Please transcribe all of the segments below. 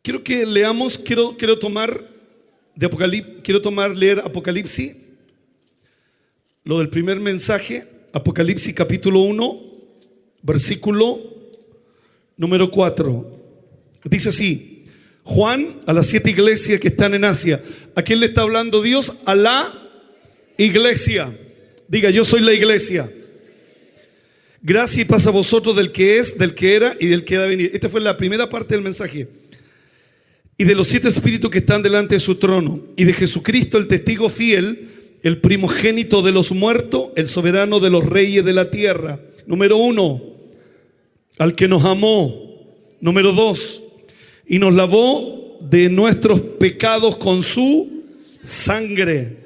Quiero que leamos, quiero tomar de Apocalipsis, leer Apocalipsis, lo del primer mensaje, Apocalipsis capítulo 1, versículo número 4. Dice así: Juan, a las 7 iglesias que están en Asia. ¿A quién le está hablando Dios? A la iglesia. Diga: yo soy la iglesia. Gracia y paz a vosotros del que es, del que era y del que ha de venir. Esta fue la primera parte del mensaje. Y de los 7 espíritus que están delante de su trono, y de Jesucristo, el testigo fiel, el primogénito de los muertos, el soberano de los reyes de la tierra. Número 1, al que nos amó. Número 2, y nos lavó de nuestros pecados con su sangre.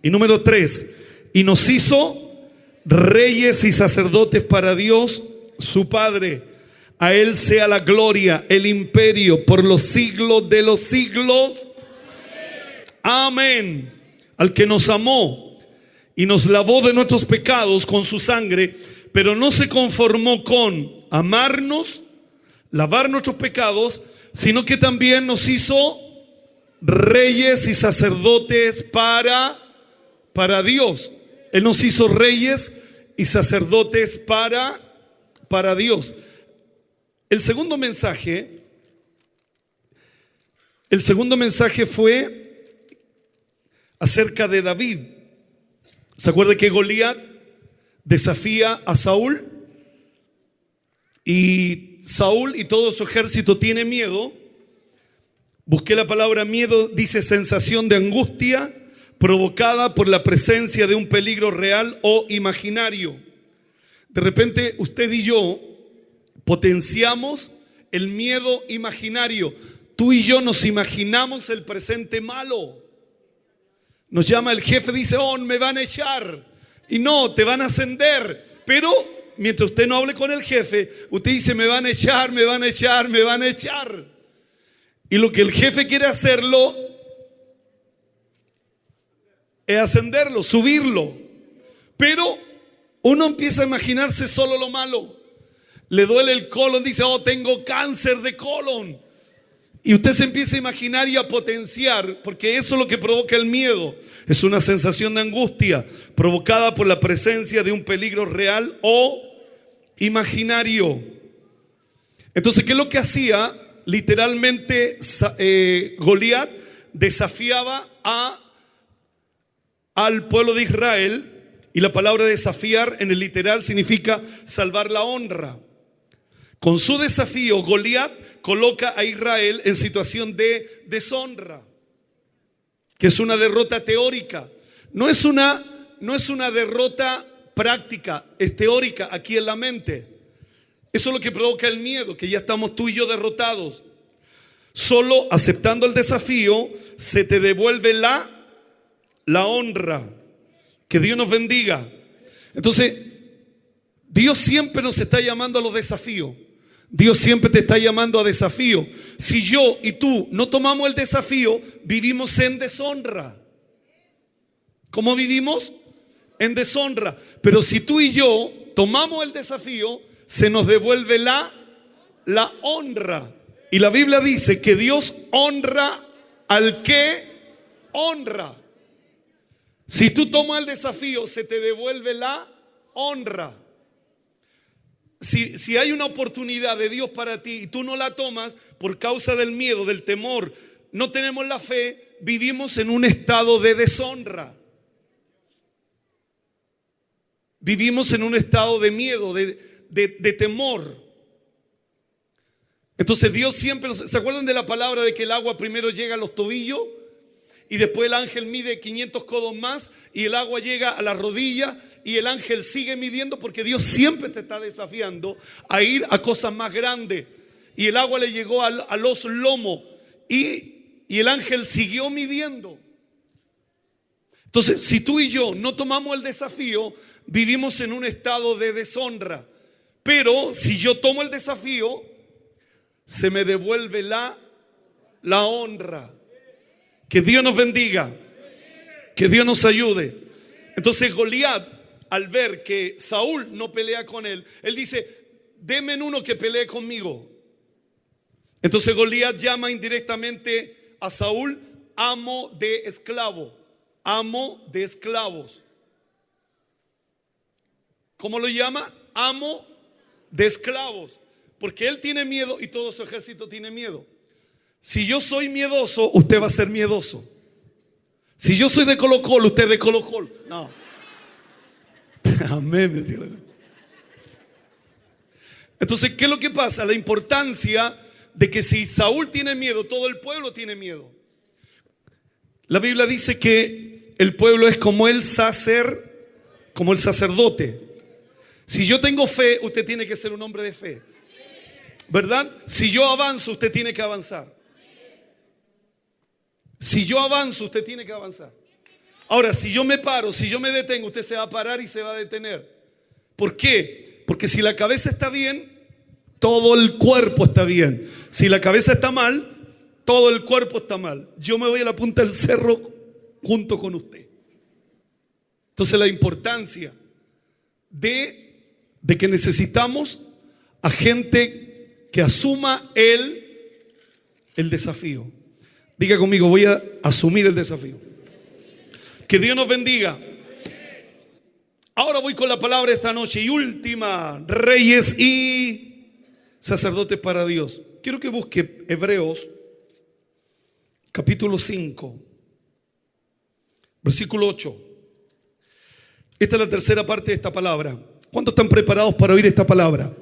Y número 3, y nos hizo reyes y sacerdotes para Dios su Padre. A Él sea la gloria, el imperio por los siglos de los siglos. Amén. Al que nos amó y nos lavó de nuestros pecados con su sangre, pero no se conformó con amarnos, lavar nuestros pecados, sino que también nos hizo reyes y sacerdotes para Dios. Él nos hizo reyes y sacerdotes para Dios. El segundo mensaje fue acerca de David. ¿Se acuerda que Goliat desafía a Saúl? Y Saúl y todo su ejército tiene miedo. Busqué la palabra miedo, dice sensación de angustia provocada por la presencia de un peligro real o imaginario. De repente usted y yo potenciamos el miedo imaginario. Tú y yo nos imaginamos el presente malo. Nos llama el jefe, dice: oh, me van a echar. Y no, te van a ascender. Pero mientras usted no hable con el jefe, usted dice: me van a echar, me van a echar, me van a echar. Y lo que el jefe quiere hacerlo es ascenderlo, subirlo. Pero uno empieza a imaginarse solo lo malo. Le duele el colon, dice: oh, tengo cáncer de colon. Y usted se empieza a imaginar y a potenciar, porque eso es lo que provoca el miedo. Es una sensación de angustia provocada por la presencia de un peligro real o imaginario. Entonces, ¿qué es lo que hacía? Literalmente Goliat desafiaba al pueblo de Israel, y la palabra desafiar en el literal significa salvar la honra. Con su desafío, Goliat coloca a Israel en situación de deshonra, que es una derrota teórica. No es una derrota práctica, es teórica aquí en la mente. Eso es lo que provoca el miedo, que ya estamos tú y yo derrotados. Solo aceptando el desafío se te devuelve la honra. Que Dios nos bendiga. Entonces, Dios siempre nos está llamando a los desafíos. Dios siempre te está llamando a desafío. Si yo y tú no tomamos el desafío, vivimos en deshonra. ¿Cómo vivimos? En deshonra. Pero si tú y yo tomamos el desafío, se nos devuelve la honra. Y la Biblia dice que Dios honra al que honra. Si tú tomas el desafío, se te devuelve la honra. Si hay una oportunidad de Dios para ti y tú no la tomas por causa del miedo, del temor, no tenemos la fe, vivimos en un estado de deshonra. Vivimos en un estado de miedo, de temor. Entonces Dios siempre ¿se acuerdan de la palabra de que el agua primero llega a los tobillos? Y después el ángel mide 500 codos más y el agua llega a la rodilla y el ángel sigue midiendo, porque Dios siempre te está desafiando a ir a cosas más grandes. Y el agua le llegó a los lomos y el ángel siguió midiendo. Entonces, si tú y yo no tomamos el desafío, vivimos en un estado de deshonra. Pero si yo tomo el desafío, se me devuelve la honra. Que Dios nos bendiga, que Dios nos ayude. Entonces Goliat, al ver que Saúl no pelea con él, él dice: deme uno que pelee conmigo. Entonces Goliat llama indirectamente a Saúl amo de esclavo, amo de esclavos. ¿Cómo lo llama? Amo de esclavos. Porque él tiene miedo y todo su ejército tiene miedo. Si yo soy miedoso, usted va a ser miedoso. Si yo soy de Colo-Colo, usted de Colo-Colo. No. Amén. Entonces, ¿qué es lo que pasa? La importancia de que si Saúl tiene miedo, todo el pueblo tiene miedo. La Biblia dice que el pueblo es como el sacerdote. Si yo tengo fe, usted tiene que ser un hombre de fe, ¿verdad? Si yo avanzo, usted tiene que avanzar. Si yo avanzo, usted tiene que avanzar. Ahora, si yo me paro, si yo me detengo, usted se va a parar y se va a detener. ¿Por qué? Porque si la cabeza está bien, todo el cuerpo está bien. Si la cabeza está mal, todo el cuerpo está mal. Yo me voy a la punta del cerro junto con usted. Entonces la importancia de que necesitamos a gente que asuma el desafío. Diga conmigo, voy a asumir el desafío. Que Dios nos bendiga. Ahora voy con la palabra esta noche y última, reyes y sacerdotes para Dios. Quiero que busque Hebreos capítulo 5, versículo 8. Esta es la tercera parte de esta palabra. ¿Cuántos están preparados para oír esta palabra?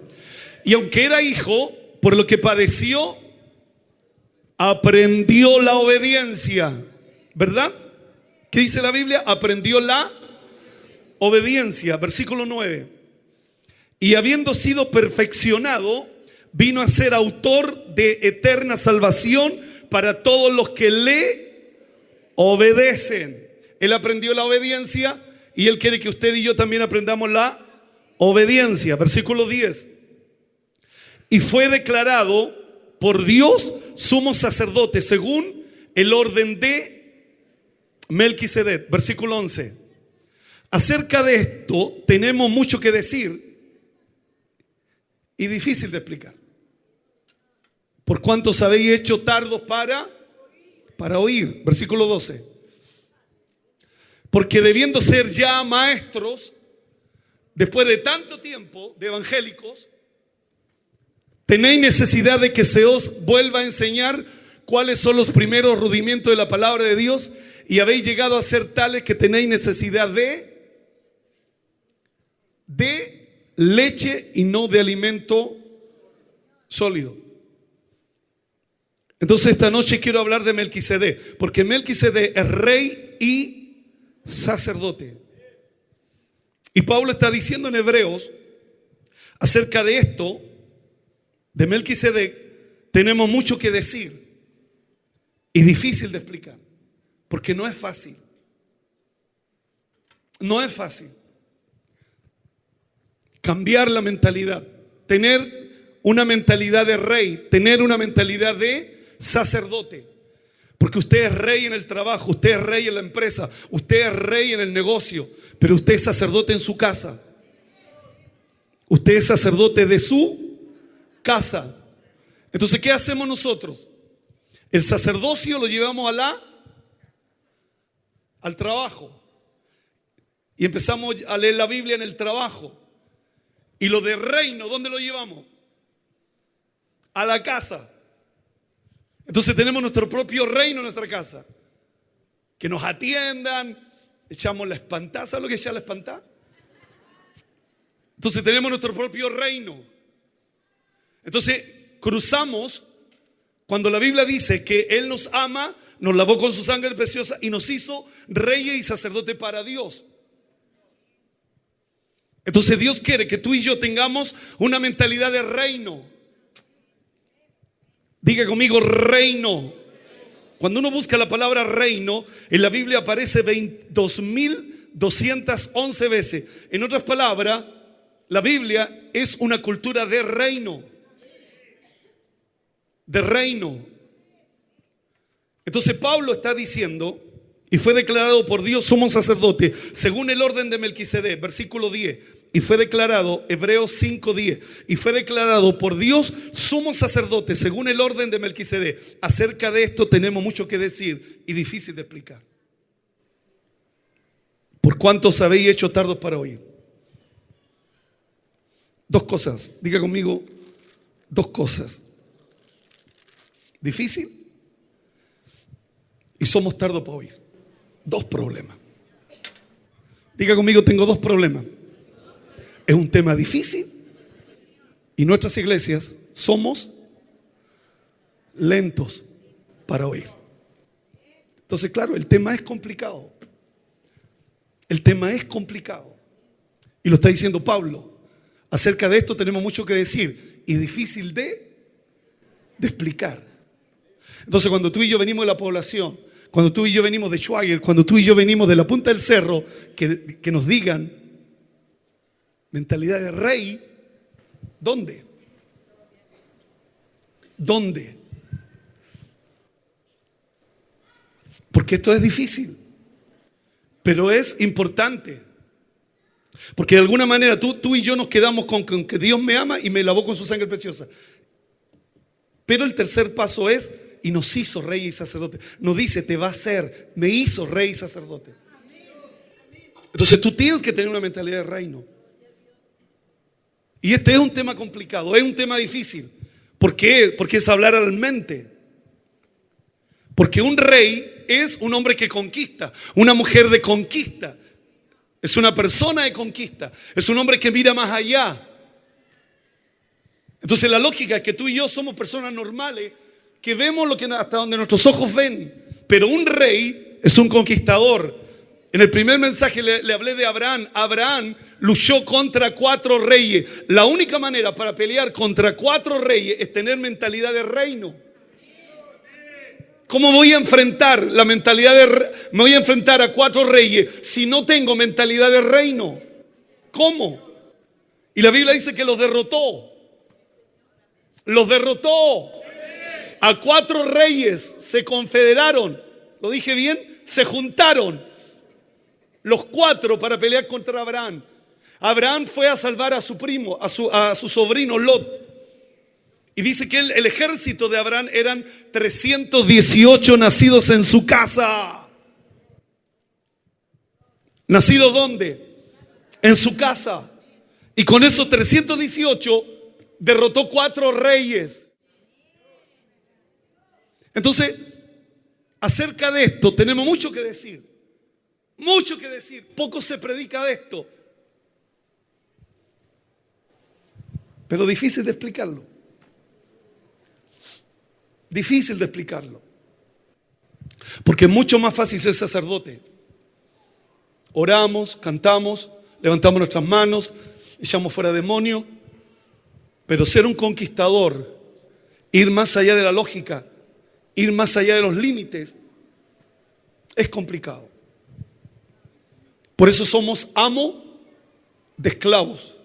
Y aunque era hijo, por lo que padeció, aprendió la obediencia. ¿Verdad? ¿Qué dice la Biblia? Aprendió la obediencia. Versículo 9. Y habiendo sido perfeccionado, vino a ser autor de eterna salvación para todos los que le obedecen. Él aprendió la obediencia y Él quiere que usted y yo también aprendamos la obediencia. Versículo 10. Y fue declarado por Dios sumo sacerdote según el orden de Melquisedec. Versículo 11. Acerca de esto tenemos mucho que decir y difícil de explicar. Por cuanto os habéis hecho tardos para oír. Versículo 12. Porque debiendo ser ya maestros, después de tanto tiempo de evangélicos, tenéis necesidad de que se os vuelva a enseñar cuáles son los primeros rudimentos de la palabra de Dios, y habéis llegado a ser tales que tenéis necesidad de leche y no de alimento sólido. Entonces esta noche quiero hablar de Melquisedec, porque Melquisedec es rey y sacerdote. Y Pablo está diciendo en Hebreos acerca de esto, de Melquisedec, tenemos mucho que decir y difícil de explicar, porque no es fácil. No es fácil cambiar la mentalidad, tener una mentalidad de rey, tener una mentalidad de sacerdote. Porque usted es rey en el trabajo, usted es rey en la empresa, usted es rey en el negocio, pero usted es sacerdote en su casa. Usted es sacerdote de su casa. Entonces, ¿qué hacemos nosotros? El sacerdocio lo llevamos al trabajo. Y empezamos a leer la Biblia en el trabajo. Y lo de reino, ¿dónde lo llevamos? A la casa. Entonces tenemos nuestro propio reino en nuestra casa. Que nos atiendan, echamos la espantada. ¿Sabes lo que es echar la espantada? Entonces tenemos nuestro propio reino. Entonces cruzamos, cuando la Biblia dice que Él nos ama, nos lavó con su sangre preciosa y nos hizo reyes y sacerdote para Dios. Entonces Dios quiere que tú y yo tengamos una mentalidad de reino. Diga conmigo, reino. Cuando uno busca la palabra reino, en la Biblia aparece 2211 veces. En otras palabras, la Biblia es una cultura de reino. De reino. Entonces Pablo está diciendo, y fue declarado por Dios sumo sacerdote según el orden de Melquisedec, versículo 10. y fue declarado, Hebreos 5:10, y fue declarado por Dios sumo sacerdote según el orden de Melquisedec. Acerca de esto tenemos mucho que decir y difícil de explicar. ¿Por cuánto os habéis hecho tardos para oír? Dos cosas, diga conmigo, dos cosas. Difícil y somos tardos para oír. Dos problemas. Diga conmigo, tengo dos problemas. Es un tema difícil y nuestras iglesias somos lentos para oír. Entonces, claro, el tema es complicado. El tema es complicado. Y lo está diciendo Pablo. Acerca de esto tenemos mucho que decir y difícil de explicar. Entonces, cuando tú y yo venimos de la población, cuando tú y yo venimos de Schwager, cuando tú y yo venimos de la punta del cerro, que nos digan mentalidad de rey, ¿dónde? ¿Dónde? Porque esto es difícil, pero es importante. Porque de alguna manera tú y yo nos quedamos con que Dios me ama y me lavó con su sangre preciosa. Pero el tercer paso es, y nos hizo rey y sacerdote. No dice, te va a hacer, me hizo rey y sacerdote. Entonces tú tienes que tener una mentalidad de reino. Y este es un tema complicado, es un tema difícil. ¿Por qué? Porque es hablar al mente. Porque un rey es un hombre que conquista, una mujer de conquista. Es una persona de conquista, es un hombre que mira más allá. Entonces la lógica es que tú y yo somos personas normales que vemos lo que hasta donde nuestros ojos ven. Pero un rey es un conquistador. En el primer mensaje le hablé de Abraham. Abraham luchó contra 4 reyes. La única manera para pelear contra 4 reyes es tener mentalidad de reino. ¿Cómo voy a enfrentar la mentalidad me voy a enfrentar a 4 reyes si no tengo mentalidad de reino? ¿Cómo? Y la Biblia dice que los derrotó. Los derrotó. A 4 reyes se confederaron. ¿Lo dije bien? Se juntaron los 4 para pelear contra Abraham. Abraham fue a salvar a su primo, a su sobrino Lot. Y dice que el ejército de Abraham eran 318 nacidos en su casa. ¿Nacidos dónde? En su casa. Y con esos 318 derrotó 4 reyes. Entonces, acerca de esto tenemos mucho que decir. Mucho que decir. Poco se predica de esto. Pero difícil de explicarlo. Difícil de explicarlo. Porque es mucho más fácil ser sacerdote. Oramos, cantamos, levantamos nuestras manos, echamos fuera demonios. Pero ser un conquistador, ir más allá de la lógica, ir más allá de los límites, es complicado. Por eso somos amo de esclavos.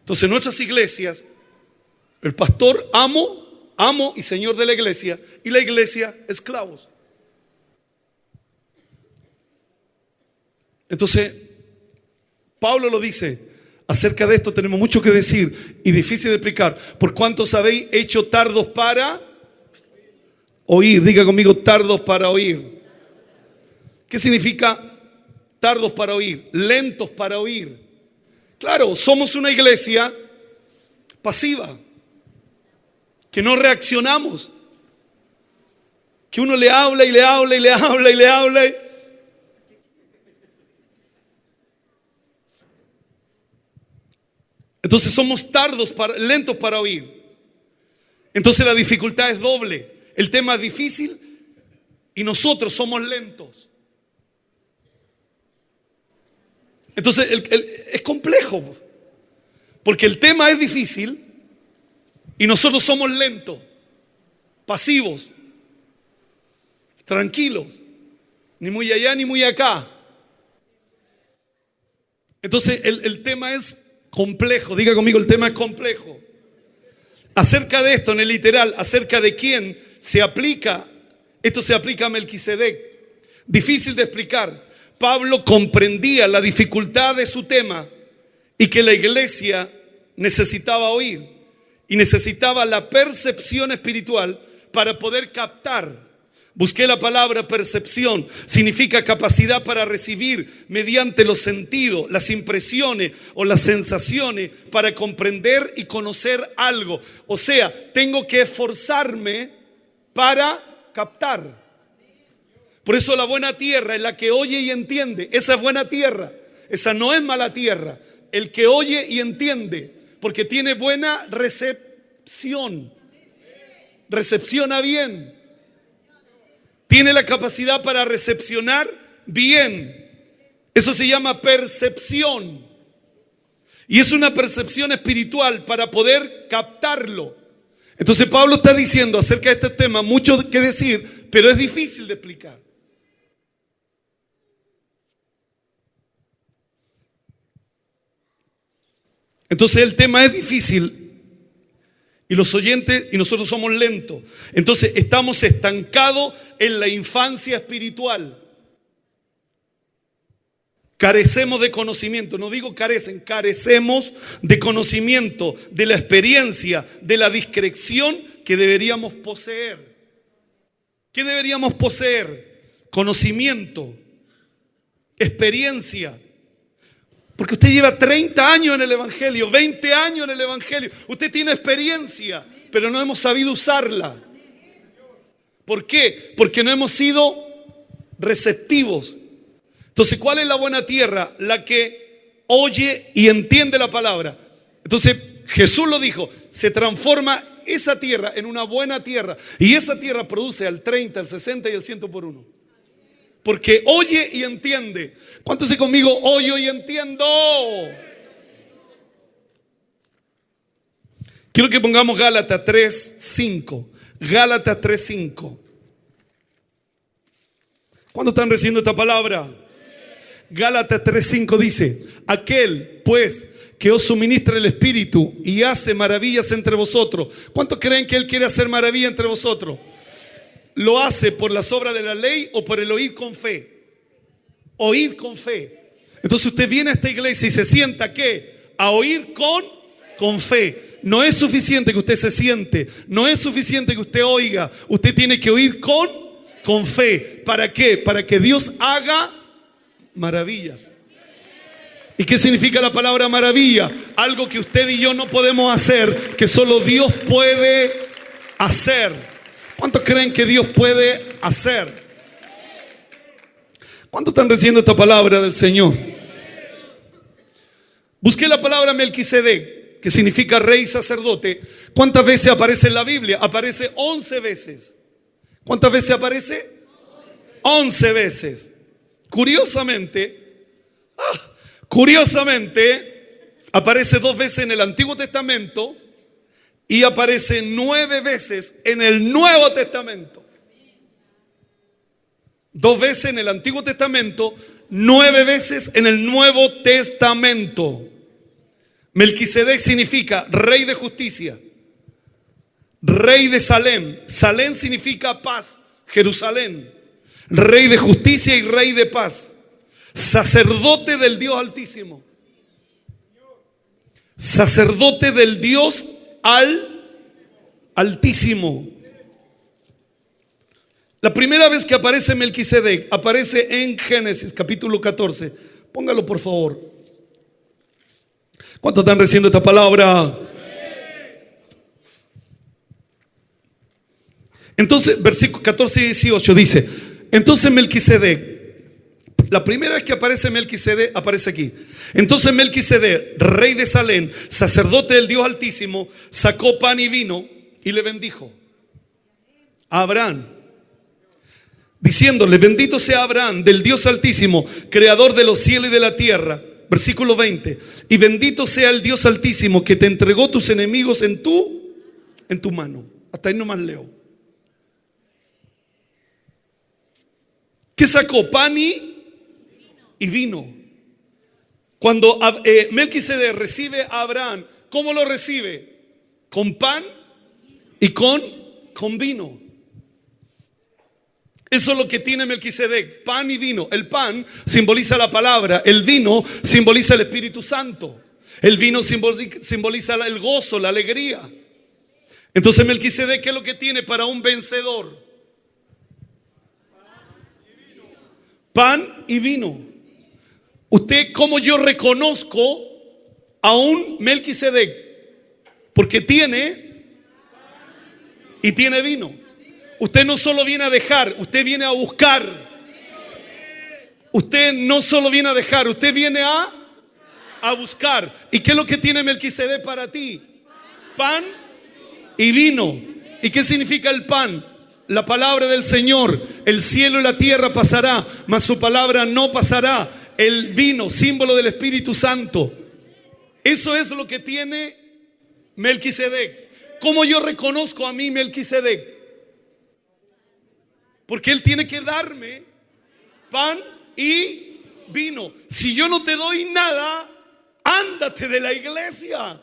Entonces en nuestras iglesias, el pastor amo y señor de la iglesia, y la iglesia esclavos. Entonces Pablo lo dice. Acerca de esto tenemos mucho que decir y difícil de explicar. ¿Por cuántos habéis hecho tardos para oír? Diga conmigo, tardos para oír. ¿Qué significa tardos para oír? Lentos para oír. Claro, somos una iglesia pasiva, que no reaccionamos, que uno le habla y le habla y le habla y le habla. Entonces somos lentos para oír. Entonces la dificultad es doble. El tema es difícil y nosotros somos lentos. Entonces es complejo. Porque el tema es difícil y nosotros somos lentos, pasivos, tranquilos, ni muy allá ni muy acá. Entonces el tema es complejo. Diga conmigo, el tema es complejo. Acerca de esto, en el literal, acerca de quién se aplica, esto se aplica a Melquisedec. Difícil de explicar. Pablo comprendía la dificultad de su tema y que la iglesia necesitaba oír y necesitaba la percepción espiritual para poder captar. Busqué la palabra percepción, significa capacidad para recibir mediante los sentidos, las impresiones o las sensaciones para comprender y conocer algo. O sea, tengo que esforzarme para captar. Por eso la buena tierra es la que oye y entiende. Esa es buena tierra, esa no es mala tierra. El que oye y entiende, porque tiene buena recepción, recepciona bien. Tiene la capacidad para recepcionar bien. Eso se llama percepción. Y es una percepción espiritual para poder captarlo. Entonces Pablo está diciendo acerca de este tema mucho que decir, pero es difícil de explicar. Entonces el tema es difícil. Y los oyentes y nosotros somos lentos. Entonces estamos estancados en la infancia espiritual. Carecemos de conocimiento. No digo carecen, carecemos de conocimiento, de la experiencia, de la discreción que deberíamos poseer. ¿Qué deberíamos poseer? Conocimiento, experiencia. Porque usted lleva 30 años en el Evangelio, 20 años en el Evangelio. Usted tiene experiencia, pero no hemos sabido usarla. ¿Por qué? Porque no hemos sido receptivos. Entonces, ¿cuál es la buena tierra? La que oye y entiende la palabra. Entonces, Jesús lo dijo, se transforma esa tierra en una buena tierra. Y esa tierra produce al 30, al 60 y al 100 por uno. Porque oye y entiende. ¿Cuántos dicen conmigo? Oyo y entiendo. Quiero que pongamos Gálatas 3:5. Gálatas 3:5. ¿Cuántos están recibiendo esta palabra? Gálatas 3:5 dice: aquel pues que os suministra el Espíritu y hace maravillas entre vosotros. ¿Cuántos creen que Él quiere hacer maravilla entre vosotros? ¿Lo hace por las obras de la ley o por el oír con fe? Oír con fe. Entonces usted viene a esta iglesia y se sienta ¿qué? A oír con fe. No es suficiente que usted se siente, no es suficiente que usted oiga. Usted tiene que oír con fe. ¿Para qué? Para que Dios haga maravillas. ¿Y qué significa la palabra maravilla? Algo que usted y yo no podemos hacer, que solo Dios puede hacer. ¿Cuántos creen que Dios puede hacer? ¿Cuántos están recibiendo esta palabra del Señor? Busqué la palabra Melquisedec, que significa rey sacerdote. ¿Cuántas veces aparece en la Biblia? Aparece 11 veces. ¿Cuántas veces aparece? 11 veces. Curiosamente, aparece 2 veces en el Antiguo Testamento y aparece 9 veces en el Nuevo Testamento. 2 veces en el Antiguo Testamento, 9 veces en el Nuevo Testamento. Melquisedec significa rey de justicia, rey de Salem. Salem significa paz, Jerusalén. Rey de justicia y rey de paz. Sacerdote del Dios Altísimo. Sacerdote del Dios Altísimo. La primera vez que aparece Melquisedec aparece en Génesis capítulo 14. Póngalo por favor. ¿Cuántos están recibiendo esta palabra? Entonces, versículo 14 y 18 dice: entonces Melquisedec, la primera vez que aparece Melquisedec, aparece aquí. Entonces Melquisedec, rey de Salem, sacerdote del Dios Altísimo, sacó pan y vino y le bendijo a Abraham, diciéndole: bendito sea Abraham del Dios Altísimo, creador de los cielos y de la tierra. Versículo 20: y bendito sea el Dios Altísimo que te entregó tus enemigos en tu mano. Hasta ahí nomás leo. ¿Qué sacó? Pan y vino. Cuando Melquisedec recibe a Abraham, ¿cómo lo recibe? Con pan y con vino. Eso es lo que tiene Melquisedec, pan y vino. El pan simboliza la palabra, el vino simboliza el Espíritu Santo. El vino simboliza el gozo, la alegría. Entonces Melquisedec, ¿qué es lo que tiene para un vencedor? Pan y vino. Usted, ¿cómo yo reconozco a un Melquisedec? Porque tiene y tiene vino. Usted no solo viene a dejar, usted viene a buscar. Usted no solo viene a dejar, usted viene a buscar. ¿Y qué es lo que tiene Melquisedec para ti? Pan y vino. ¿Y qué significa el pan? La palabra del Señor. El cielo y la tierra pasará, mas su palabra no pasará. El vino, símbolo del Espíritu Santo. Eso es lo que tiene Melquisedec. ¿Cómo yo reconozco a mí Melquisedec? Porque Él tiene que darme pan y vino. Si yo no te doy nada, ándate de la iglesia.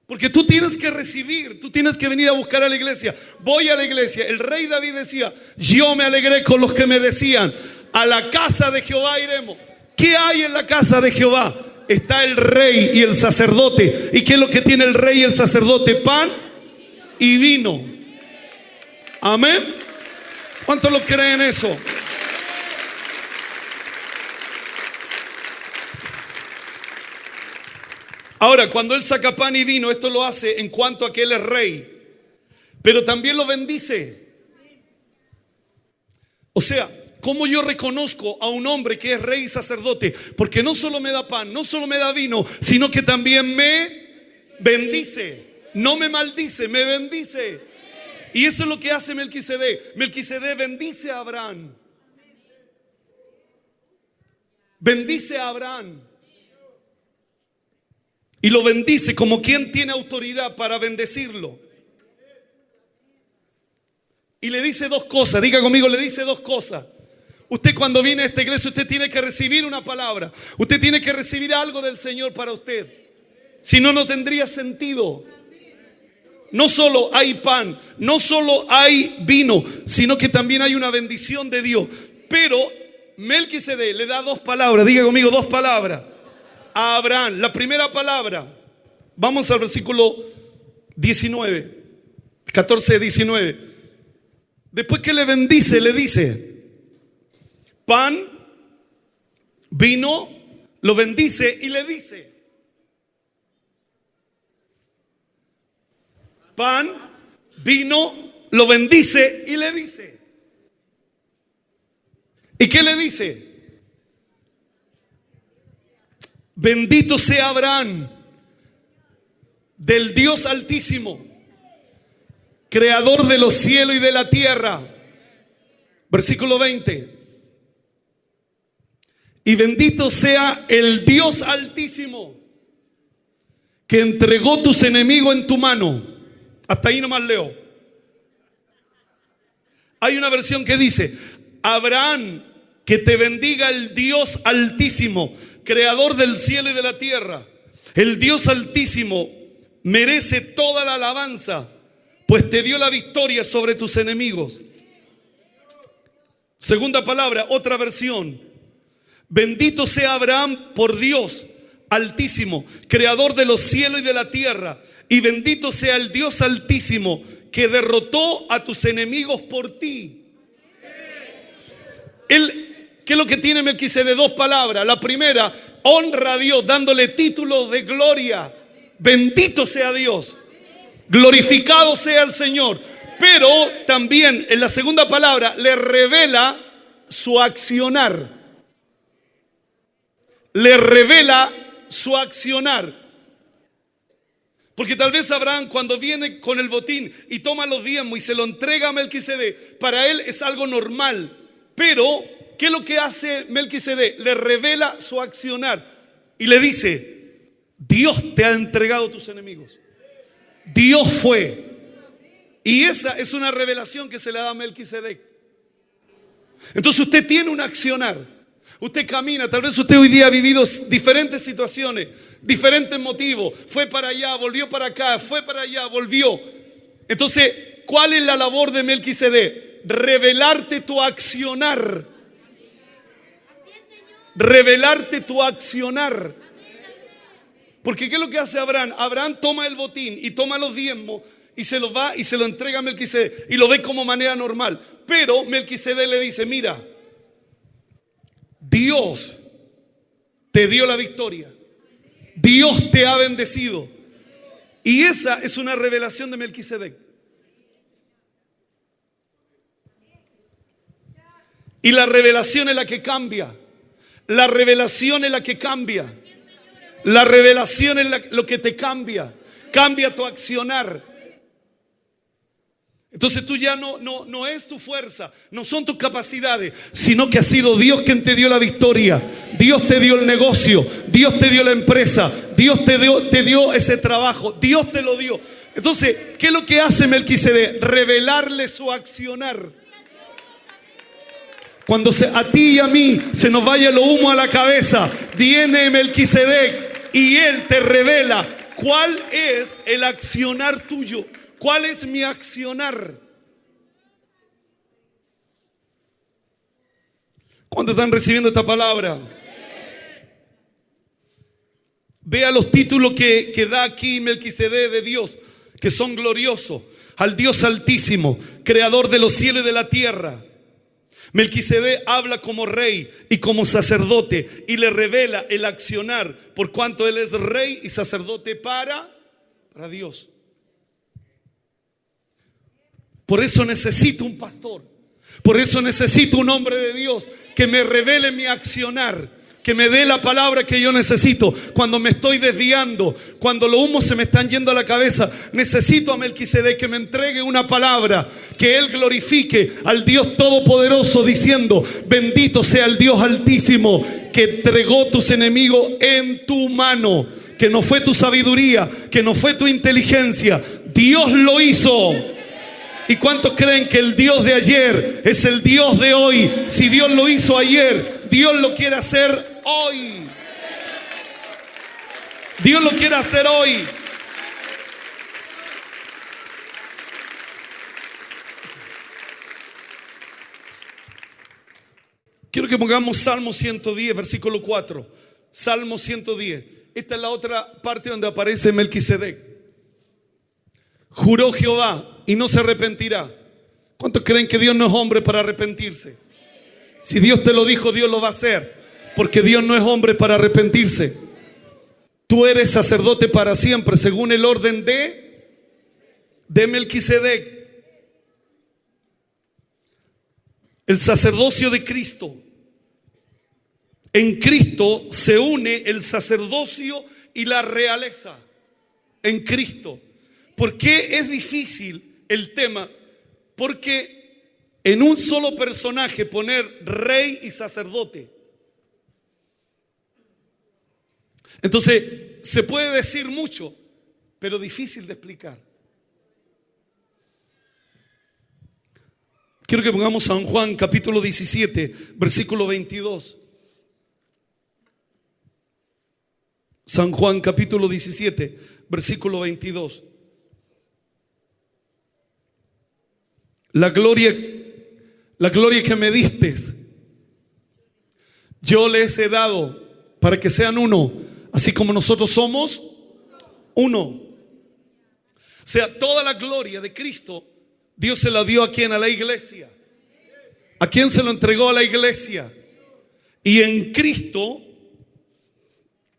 Porque tú tienes que recibir, tú tienes que venir a buscar a la iglesia. Voy a la iglesia. El rey David decía: yo me alegré con los que me decían, a la casa de Jehová iremos. ¿Qué hay en la casa de Jehová? Está el rey y el sacerdote. ¿Y qué es lo que tiene el rey y el sacerdote? Pan y vino. Amén. ¿Cuántos lo creen eso? Ahora, cuando Él saca pan y vino, esto lo hace en cuanto a que Él es rey, pero también lo bendice. O sea, ¿cómo yo reconozco a un hombre que es rey y sacerdote? Porque no solo me da pan, no solo me da vino, sino que también me bendice. No me maldice, me bendice. Y eso es lo que hace Melquisedec. Melquisedec bendice a Abraham. Bendice a Abraham. Y lo bendice como quien tiene autoridad para bendecirlo. Y le dice dos cosas. Diga conmigo, le dice dos cosas. Usted cuando viene a esta iglesia, usted tiene que recibir una palabra. Usted tiene que recibir algo del Señor para usted. Si no, no tendría sentido. No solo hay pan, no solo hay vino, sino que también hay una bendición de Dios. Pero Melquisedec le da dos palabras. Diga conmigo, dos palabras a Abraham. La primera palabra, vamos al versículo 19, 14, 19. Después que le bendice, le dice pan, vino, lo bendice y le dice pan, vino, lo bendice y le dice. ¿Y qué le dice? Bendito sea Abraham del Dios Altísimo, creador de los cielos y de la tierra. Versículo 20. Y bendito sea el Dios Altísimo, que entregó tus enemigos en tu mano. Hasta ahí nomás leo. Hay una versión que dice: Abraham, que te bendiga el Dios Altísimo, creador del cielo y de la tierra. El Dios Altísimo merece toda la alabanza, pues te dio la victoria sobre tus enemigos. Segunda palabra, otra versión. Bendito sea Abraham por Dios Altísimo, creador de los cielos y de la tierra. Y bendito sea el Dios Altísimo, que derrotó a tus enemigos por ti. ¿Qué es lo que tiene Melquisedec? Dos palabras. La primera, honra a Dios dándole título de gloria. Bendito sea Dios, glorificado sea el Señor. Pero también en la segunda palabra le revela su accionar. Le revela su accionar. Porque tal vez Abraham, cuando viene con el botín y toma los diezmos y se lo entrega a Melquisedec, para él es algo normal. Pero ¿qué es lo que hace Melquisedec? Le revela su accionar y le dice: Dios te ha entregado tus enemigos. Dios fue. Y esa es una revelación que se le da a Melquisedec. Entonces usted tiene un accionar. Usted camina, tal vez usted hoy día ha vivido diferentes situaciones, diferentes motivos. Fue para allá, volvió para acá, fue para allá, volvió. Entonces, ¿cuál es la labor de Melquisedec? Revelarte tu accionar. Revelarte tu accionar. Porque ¿qué es lo que hace Abraham? Abraham toma el botín y toma los diezmos y se los va y se lo entrega a Melquisedec y lo ve como manera normal. Pero Melquisedec le dice, mira, Dios te dio la victoria. Dios te ha bendecido. Y esa es una revelación de Melquisedec. Y la revelación es la que cambia. La revelación es la que cambia. La revelación es lo que te cambia. Cambia tu accionar. Entonces tú ya no es tu fuerza, no son tus capacidades, sino que ha sido Dios quien te dio la victoria. Dios te dio el negocio, Dios te dio la empresa, Dios te dio ese trabajo, Dios te lo dio. Entonces, ¿qué es lo que hace Melquisedec? Revelarle su accionar. Cuando a ti y a mí se nos vaya el humo a la cabeza, viene Melquisedec y él te revela cuál es el accionar tuyo. ¿Cuál es mi accionar? ¿Cuántos están recibiendo esta palabra? Vea los títulos que da aquí Melquisedec de Dios, que son gloriosos. Al Dios altísimo, creador de los cielos y de la tierra. Melquisedec habla como rey y como sacerdote y le revela el accionar, por cuanto él es rey y sacerdote para Dios. Por eso necesito un pastor. Por eso necesito un hombre de Dios que me revele mi accionar, que me dé la palabra que yo necesito. Cuando me estoy desviando, cuando los humos se me están yendo a la cabeza, necesito a Melquisedec que me entregue una palabra, que él glorifique al Dios Todopoderoso diciendo, bendito sea el Dios Altísimo que entregó tus enemigos en tu mano, que no fue tu sabiduría, que no fue tu inteligencia, Dios lo hizo. ¿Y cuántos creen que el Dios de ayer es el Dios de hoy? Si Dios lo hizo ayer, Dios lo quiere hacer hoy. Dios lo quiere hacer hoy. Quiero que pongamos Salmo 110, versículo 4. Salmo 110. Esta es la otra parte donde aparece Melquisedec. Juró Jehová y no se arrepentirá. ¿Cuántos creen que Dios no es hombre para arrepentirse? Si Dios te lo dijo, Dios lo va a hacer, porque Dios no es hombre para arrepentirse. Tú eres sacerdote para siempre, según el orden de Melquisedec. El sacerdocio de Cristo. En Cristo se une el sacerdocio y la realeza. En Cristo. ¿Por qué es difícil el tema? Porque en un solo personaje poner rey y sacerdote. Entonces, se puede decir mucho, pero difícil de explicar. Quiero que pongamos San Juan capítulo 17, versículo 22. San Juan capítulo 17, versículo 22. La gloria que me diste, yo les he dado para que sean uno, así como nosotros somos uno. O sea, toda la gloria de Cristo, Dios se la dio a quién, a la iglesia. ¿A quién se lo entregó? A la iglesia. Y en Cristo,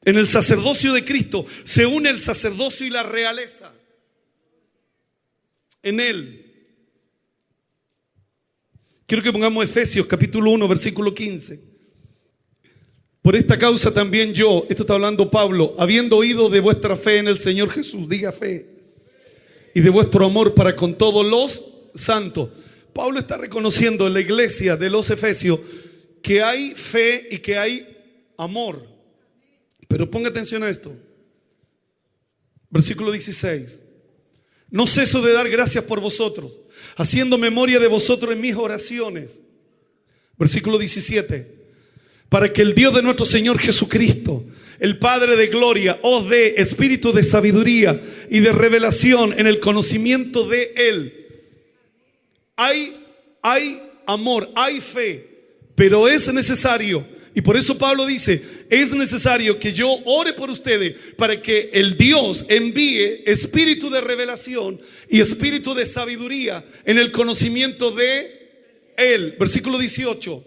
en el sacerdocio de Cristo, se une el sacerdocio y la realeza. En Él. Quiero que pongamos Efesios capítulo 1, versículo 15. Por esta causa también yo, esto está hablando Pablo, habiendo oído de vuestra fe en el Señor Jesús, diga fe, y de vuestro amor para con todos los santos. Pablo está reconociendo en la iglesia de los Efesios que hay fe y que hay amor. Pero ponga atención a esto. Versículo 16. No ceso de dar gracias por vosotros, haciendo memoria de vosotros en mis oraciones. Versículo 17. Para que el Dios de nuestro Señor Jesucristo, el Padre de gloria, os dé espíritu de sabiduría y de revelación en el conocimiento de Él. Hay amor, hay fe, pero es necesario Y por eso Pablo dice, es necesario que yo ore por ustedes para que el Dios envíe espíritu de revelación y espíritu de sabiduría en el conocimiento de Él. Versículo 18.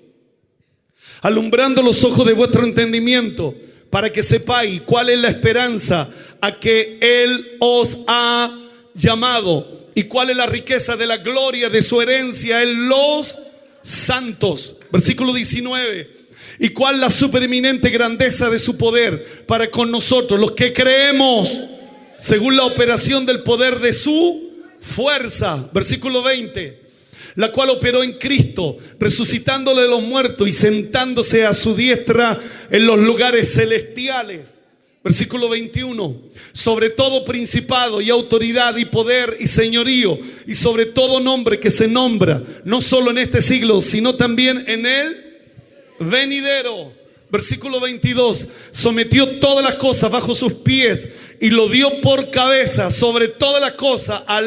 Alumbrando los ojos de vuestro entendimiento, para que sepáis cuál es la esperanza a que Él os ha llamado y cuál es la riqueza de la gloria de su herencia en los santos. Versículo 19. Y cuál la supereminente grandeza de su poder para con nosotros, los que creemos, según la operación del poder de su fuerza. Versículo 20. La cual operó en Cristo, resucitándole de los muertos y sentándose a su diestra en los lugares celestiales. Versículo 21. Sobre todo principado y autoridad y poder y señorío y sobre todo nombre que se nombra, no solo en este siglo, sino también en el venidero. Versículo 22. Sometió todas las cosas bajo sus pies y lo dio por cabeza sobre todas las cosas a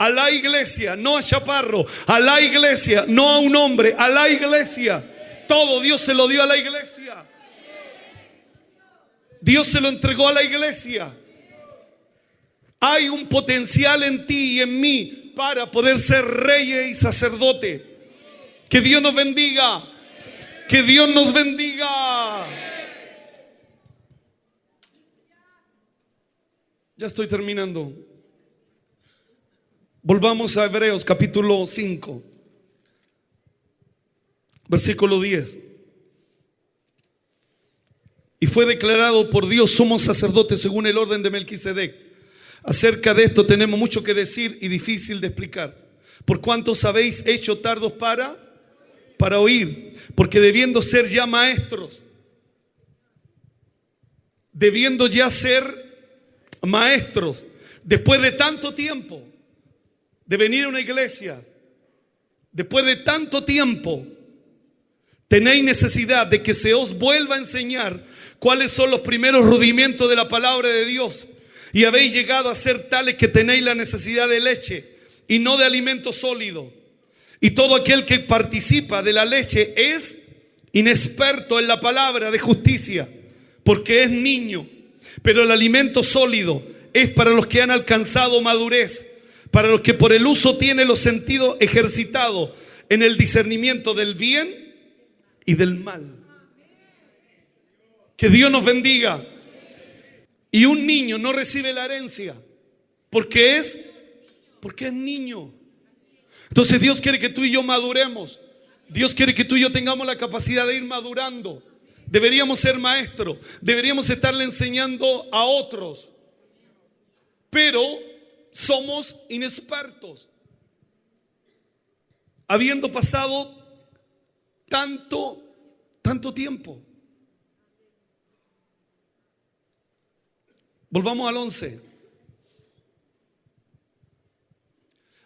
la iglesia, no a Chaparro, a la iglesia, no a un hombre, a la iglesia. Todo Dios se lo dio a la iglesia. Dios se lo entregó a la iglesia. Hay un potencial en ti y en mí para poder ser reyes y sacerdote. Que Dios nos bendiga. Que Dios nos bendiga. Ya estoy terminando. Volvamos a Hebreos capítulo 5, versículo 10. Y fue declarado por Dios sumo sacerdote según el orden de Melquisedec. Acerca de esto tenemos mucho que decir y difícil de explicar. Por cuanto os habéis hecho tardos para oír, porque debiendo ser ya maestros, debiendo ya ser maestros, después de tanto tiempo de venir a una iglesia, después de tanto tiempo, tenéis necesidad de que se os vuelva a enseñar cuáles son los primeros rudimentos de la palabra de Dios. Y habéis llegado a ser tales que tenéis la necesidad de leche y no de alimento sólido. Y todo aquel que participa de la leche es inexperto en la palabra de justicia, porque es niño. Pero el alimento sólido es para los que han alcanzado madurez, para los que por el uso tienen los sentidos ejercitados en el discernimiento del bien y del mal. Que Dios nos bendiga. Y un niño no recibe la herencia porque es niño. Entonces Dios quiere que tú y yo maduremos. Dios quiere que tú y yo tengamos la capacidad de ir madurando. Deberíamos ser maestros, deberíamos estarle enseñando a otros, pero somos inexpertos, habiendo pasado tanto tiempo. Volvamos al 11.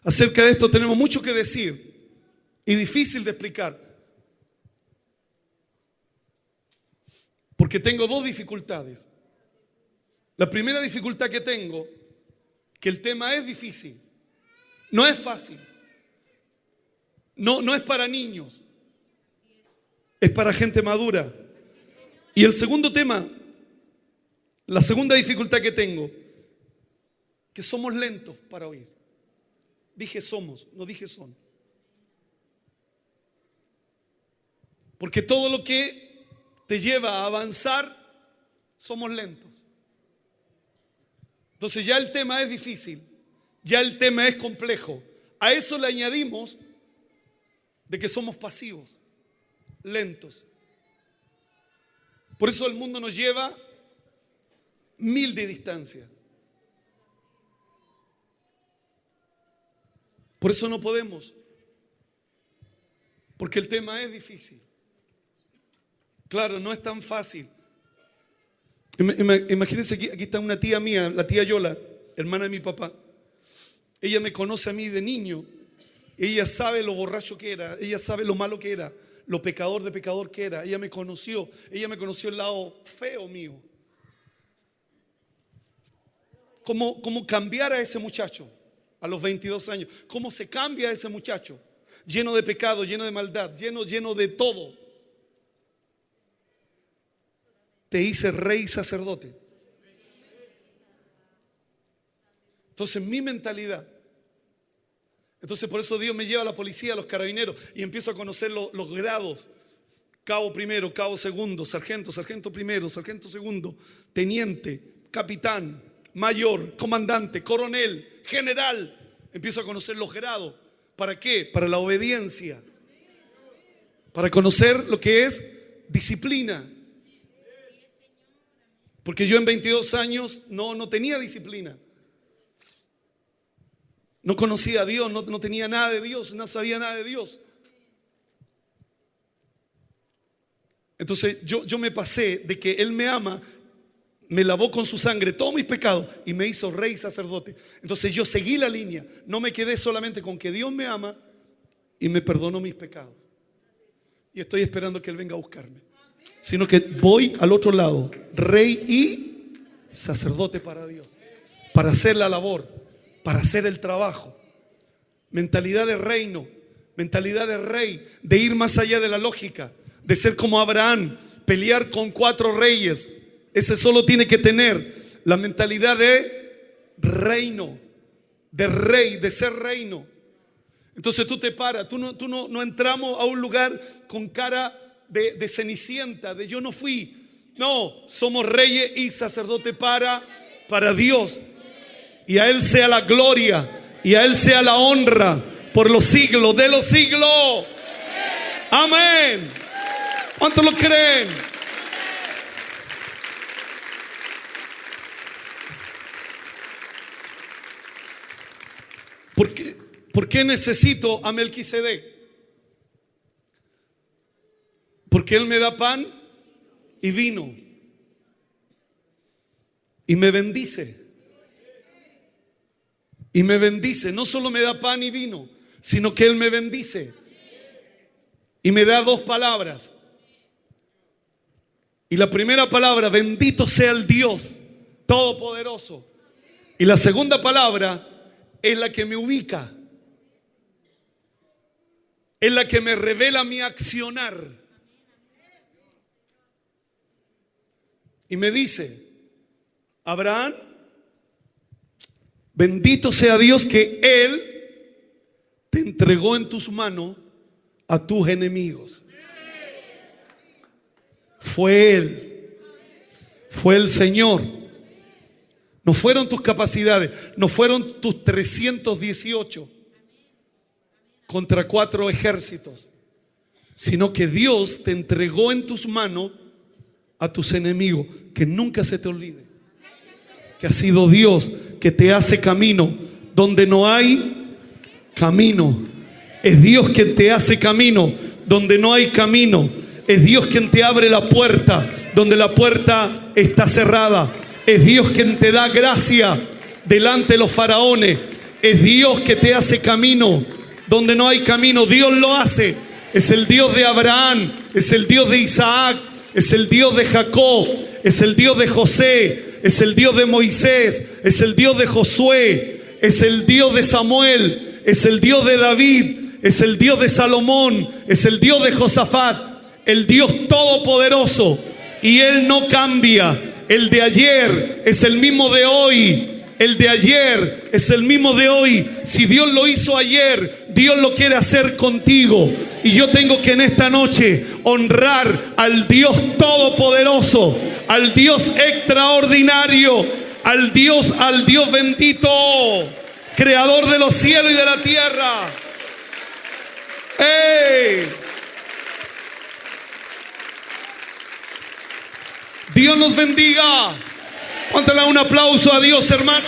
Acerca de esto tenemos mucho que decir y difícil de explicar, porque tengo dos dificultades. La primera dificultad que tengo, que el tema es difícil, no es fácil, no es para niños, es para gente madura. Y el segundo tema, la segunda dificultad que tengo, que somos lentos para oír. Dije somos, no dije son. Porque todo lo que te lleva a avanzar, somos lentos. Entonces ya el tema es difícil, ya el tema es complejo. A eso le añadimos de que somos pasivos, lentos. Por eso el mundo nos lleva 1000 de distancia. Por eso no podemos, porque el tema es difícil. Claro, no es tan fácil. Imagínense, aquí está una tía mía, la tía Yola, hermana de mi papá. Ella me conoce a mí de niño. Ella sabe lo borracho que era, ella sabe lo malo que era, lo pecador de pecador que era. Ella me conoció el lado feo mío. ¿Cómo cambiar a ese muchacho a los 22 años? ¿Cómo se cambia a ese muchacho? Lleno de pecado, lleno de maldad, lleno de todo. te hice rey y sacerdote. Entonces mi mentalidad. Entonces por eso Dios me lleva a la policía, a los carabineros, y empiezo a conocer los grados. Cabo primero, cabo segundo, sargento, sargento primero, sargento segundo, teniente, capitán, mayor, comandante, coronel, general. Empiezo a conocer los grados. ¿Para qué? Para la obediencia. Para conocer lo que es disciplina. Porque yo en 22 años no tenía disciplina. No conocía a Dios, no tenía nada de Dios, no sabía nada de Dios. Entonces yo me pasé de que Él me ama, me lavó con su sangre todos mis pecados y me hizo rey y sacerdote. Entonces yo seguí la línea, no me quedé solamente con que Dios me ama y me perdonó mis pecados. Y estoy esperando que Él venga a buscarme, sino que voy al otro lado, rey y sacerdote para Dios, para hacer la labor, para hacer el trabajo. Mentalidad de reino, mentalidad de rey, de ir más allá de la lógica, de ser como Abraham, pelear con 4 reyes. Ese solo tiene que tener la mentalidad de reino, de rey, de ser reino. Entonces tú te paras, tú no entramos a un lugar con cara de cenicienta, de yo no fui. No, somos reyes y sacerdotes para Dios. Y a Él sea la gloria y a Él sea la honra por los siglos de los siglos. Amén. ¿Cuántos lo creen? ¿Por qué necesito a Melquisedec? Porque Él me da pan y vino y me bendice. Y me bendice. No solo me da pan y vino, sino que Él me bendice y me da 2 palabras. Y la primera palabra, bendito sea el Dios Todopoderoso. Y la segunda palabra es la que me ubica, es la que me revela mi accionar. Y me dice: Abraham, bendito sea Dios que Él te entregó en tus manos a tus enemigos. Fue Él, fue el Señor. No fueron tus capacidades, no fueron tus 318 contra 4 ejércitos, sino que Dios te entregó en tus manos a tus enemigos. Que nunca se te olvide que ha sido Dios que te hace camino donde no hay camino. Es Dios quien te hace camino donde no hay camino. Es Dios quien te abre la puerta donde la puerta está cerrada. Es Dios quien te da gracia delante de los faraones. Es Dios que te hace camino donde no hay camino. Dios lo hace. Es el Dios de Abraham, es el Dios de Isaac, es el Dios de Jacob, es el Dios de José, es el Dios de Moisés, es el Dios de Josué, es el Dios de Samuel, es el Dios de David, es el Dios de Salomón, es el Dios de Josafat, el Dios todopoderoso. Y Él no cambia. El de ayer es el mismo de hoy. El de ayer es el mismo de hoy. Si Dios lo hizo ayer, Dios lo quiere hacer contigo. Y yo tengo que en esta noche honrar al Dios todopoderoso, al Dios extraordinario, al Dios bendito, creador de los cielos y de la tierra. ¡Ey! Dios nos bendiga. Póntale un aplauso a Dios, hermano.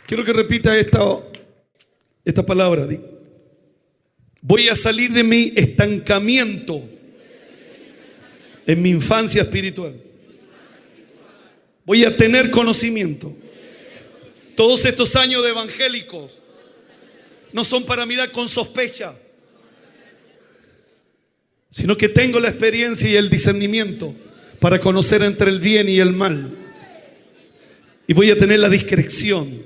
Quiero que repita esta palabra. Voy a salir de mi estancamiento en mi infancia espiritual. Voy a tener conocimiento. Todos estos años de evangélicos no son para mirar con sospecha, sino que tengo la experiencia y el discernimiento para conocer entre el bien y el mal. Y voy a tener la discreción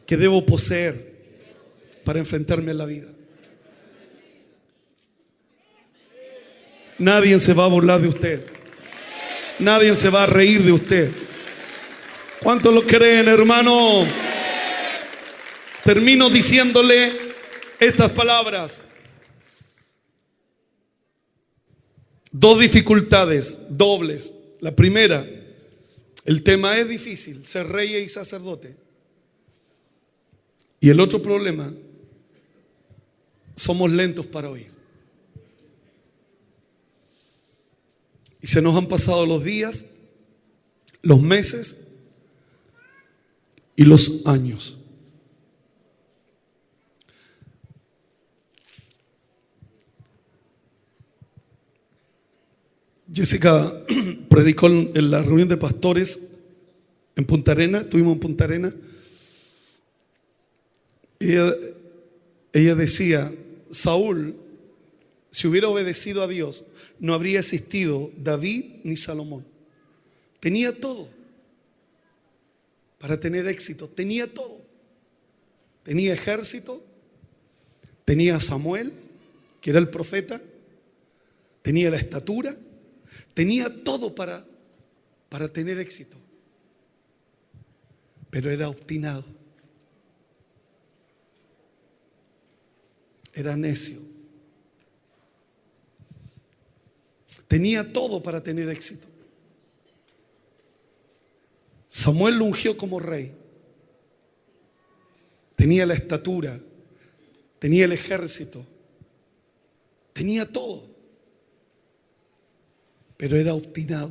que debo poseer para enfrentarme a la vida. Nadie se va a burlar de usted. Nadie se va a reír de usted. ¿Cuántos lo creen, hermano? Termino diciéndole estas palabras. Dos dificultades dobles. La primera, el tema es difícil, ser rey y sacerdote. Y el otro problema, somos lentos para oír. Y se nos han pasado los días, los meses y los años. Jessica predicó en la reunión de pastores en Punta Arenas. Estuvimos en Punta Arenas. Ella decía, Saúl, si hubiera obedecido a Dios, no habría existido David ni Salomón. Tenía todo para tener éxito. Tenía todo. Tenía ejército. Tenía a Samuel, que era el profeta. Tenía la estatura. Tenía todo para tener éxito. Pero era obstinado. Era necio. Tenía todo para tener éxito. Samuel lo ungió como rey. Tenía la estatura. Tenía el ejército. Tenía todo. Pero era obstinado.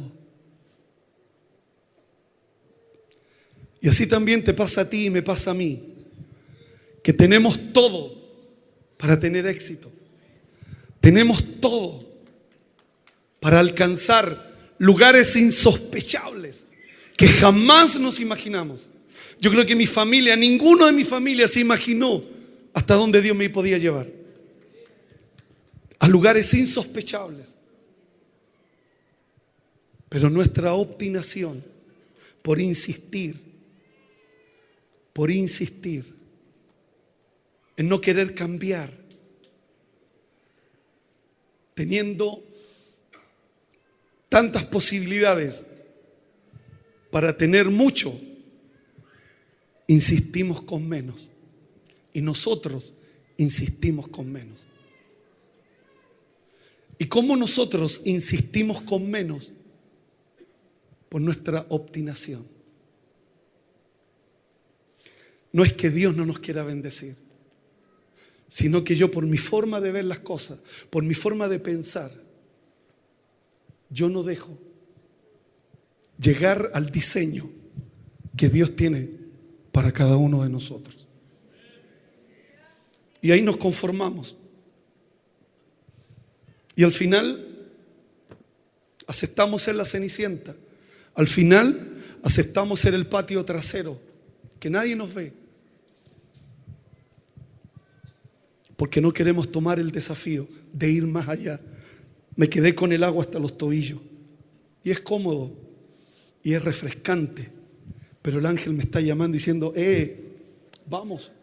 Y así también te pasa a ti y me pasa a mí, que tenemos todo para tener éxito. Tenemos todo para alcanzar lugares insospechables que jamás nos imaginamos. Yo creo que mi familia, ninguno de mi familia se imaginó hasta dónde Dios me podía llevar. A lugares insospechables. Pero nuestra obstinación por insistir en no querer cambiar, teniendo tantas posibilidades para tener mucho, insistimos con menos. Y nosotros insistimos con menos. ¿Y cómo nosotros insistimos con menos? Por nuestra obstinación. No es que Dios no nos quiera bendecir, sino que yo, por mi forma de ver las cosas, por mi forma de pensar, yo no dejo llegar al diseño que Dios tiene para cada uno de nosotros. Y ahí nos conformamos. Y al final aceptamos ser la cenicienta. Al final aceptamos ser el patio trasero, que nadie nos ve. Porque no queremos tomar el desafío de ir más allá. Me quedé con el agua hasta los tobillos. Y es cómodo. Y es refrescante. Pero el ángel me está llamando diciendo, vamos.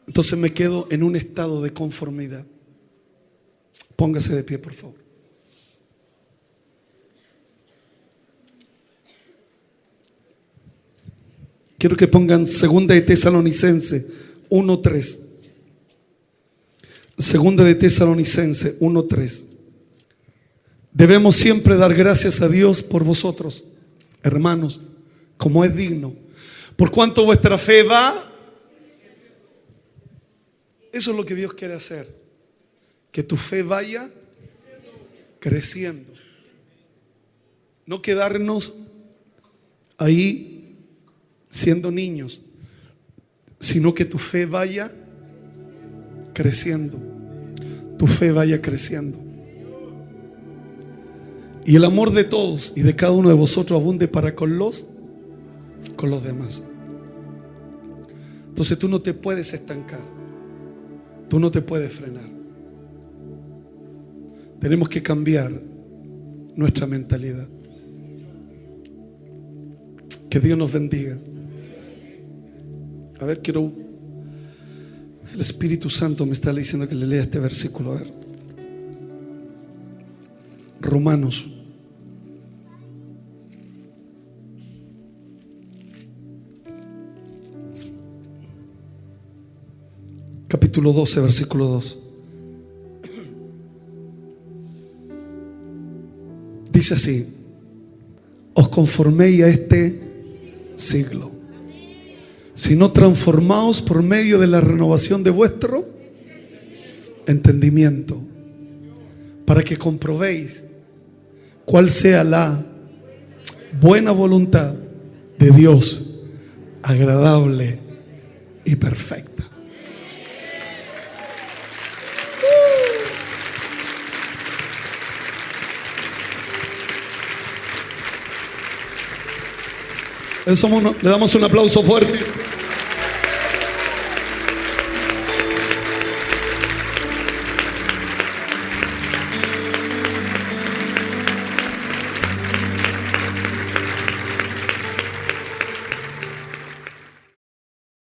Entonces me quedo en un estado de conformidad. Póngase de pie, por favor. Quiero que pongan 2 de Tesalonicenses 1:3. 2 de Tesalonicenses 1:3. Debemos siempre dar gracias a Dios por vosotros, hermanos, como es digno, por cuanto vuestra fe va. Eso es lo que Dios quiere hacer, que tu fe vaya creciendo. No quedarnos ahí siendo niños, sino que tu fe vaya creciendo. Tu fe vaya creciendo. Y el amor de todos y de cada uno de vosotros abunde para con los demás. Entonces tú no te puedes estancar. Tú no te puedes frenar. Tenemos que cambiar nuestra mentalidad. Que Dios nos bendiga. A ver, el Espíritu Santo me está diciendo que le lea este versículo. A ver, Romanos capítulo 12, versículo 2. Dice así: os conforméis a este siglo, sino transformaos por medio de la renovación de vuestro entendimiento, para que comprobéis cuál sea la buena voluntad de Dios, agradable y perfecta. Le damos un aplauso fuerte.